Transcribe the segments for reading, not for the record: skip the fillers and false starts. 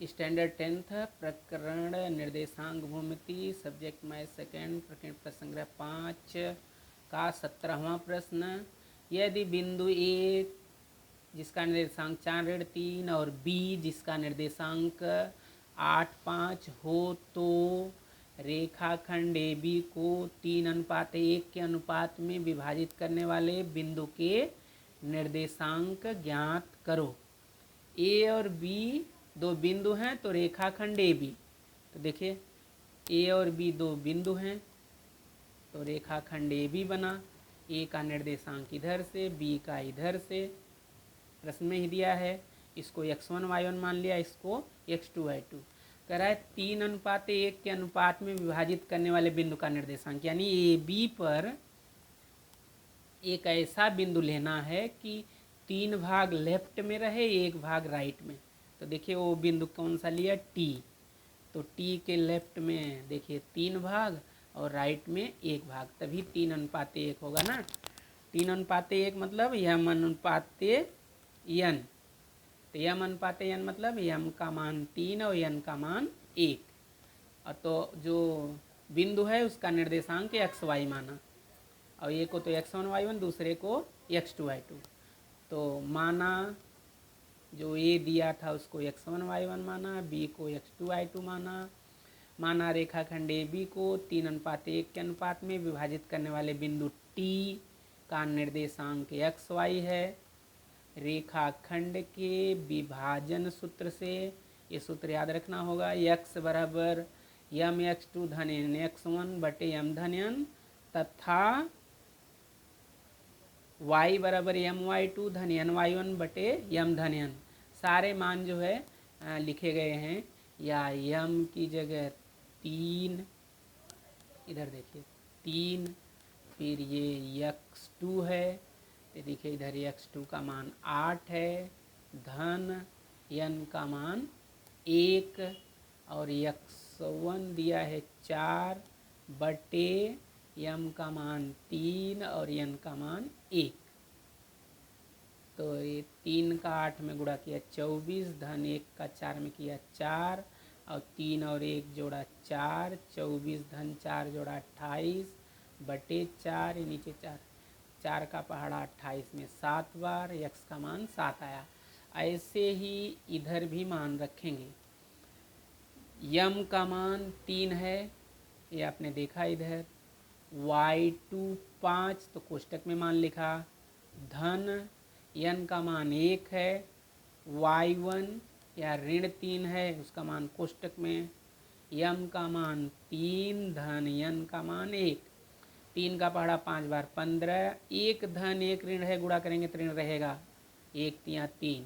Standard 10th प्रकरण निर्देशांक भूमिति subject math second प्रकरण प्रसंग्रह 5 का 17वां प्रश्न। यदि बिंदु ए जिसका निर्देशांक 4 ऋण 3 और बी जिसका निर्देशांक 8 5 हो तो रेखाखंड ए बी को 3:1 के अनुपात में विभाजित करने वाले बिंदु के निर्देशांक ज्ञात करो। ए और बी दो बिंदु हैं तो रेखाखंड ए बी, तो देखिए ए और बी दो बिंदु हैं तो रेखाखंड ए बी बना। ए का निर्देशांक इधर से, बी का इधर से, प्रश्न में ही दिया है। इसको x1 y1 मान लिया, इसको x2 y2। कह रहा है 3:1 के अनुपात में विभाजित करने वाले बिंदु का निर्देशांक, यानी ए बी पर एक ऐसा बिंदु लेना है कि 3 भाग लेफ्ट में रहे, 1 भाग राइट में। तो देखिए वो बिंदु कौन सा लिया, टी। तो टी के लेफ्ट में देखिए 3 भाग और राइट में 1 भाग, तभी 3:1 होगा ना। 3:1 मतलब m/n। तो m/n मतलब m का मान 3 और n का मान 1। और तो जो बिंदु है उसका निर्देशांक xy माना, और एक को तो x1 y1 दूसरे को x2 y2। तो माना जो ए दिया था उसको x1 y1 माना, बी को x2 y2 माना रेखाखंड ए बी को 3:1 के अनुपात में विभाजित करने वाले बिंदु टी का निर्देशांक xy है। रेखाखंड के विभाजन सूत्र से, ये सूत्र याद रखना होगा, x बराबर mx2 धन n x1 बटे m धन n तथा y बराबर my2 धन n y1 बटे m धन n। सारे मान जो है लिखे गए हैं, या m की जगह 3, इधर देखिए 3, फिर ये x2 है, तो देखिए इधर x2 का मान 8 है, धन n का मान 1 और x1 दिया है 4 बटे m का मान 3 और n का मान 1। तो ये 3 का 8 में गुणा किया 24, धन 1 का 4 में किया 4 और 3 और 1 जोड़ा 4, 24 धन 4 जोड़ा 28 बटे 4, नीचे 4 का पहाड़ा 28 में 7 बार, x का मान 7 आया। ऐसे ही इधर भी मान रखेंगे। m का मान 3 है, ये आपने देखा इधर, y2 5 तो कोष्टक में मान लिखा, धन n का मान 1 है, y1 या ऋण 3 है उसका मान कोष्टक में, m का मान 3 धन n का मान 1, 3 का पहाड़ा 5 बार 15, 1 धन 1 ऋण है, गुणा करेंगे तो ऋण रहेगा, 1 3 3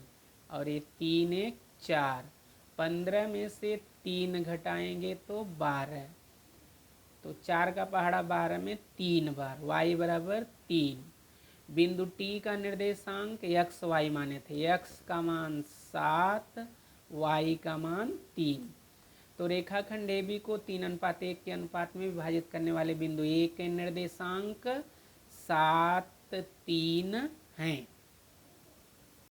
और ये 3 1 4, 15 में से 3 घटाएंगे तो 12, तो 4 का पहाड़ा 12 में 3 बार, y बराबर 3। बिंदु टी का निर्देशांक एक्स वाई माने थे, x का मान 7, y का मान 3। तो रेखाखंड ए बी को 3:1 के अनुपात में विभाजित करने वाले बिंदु ए के निर्देशांक 7 3 हैं।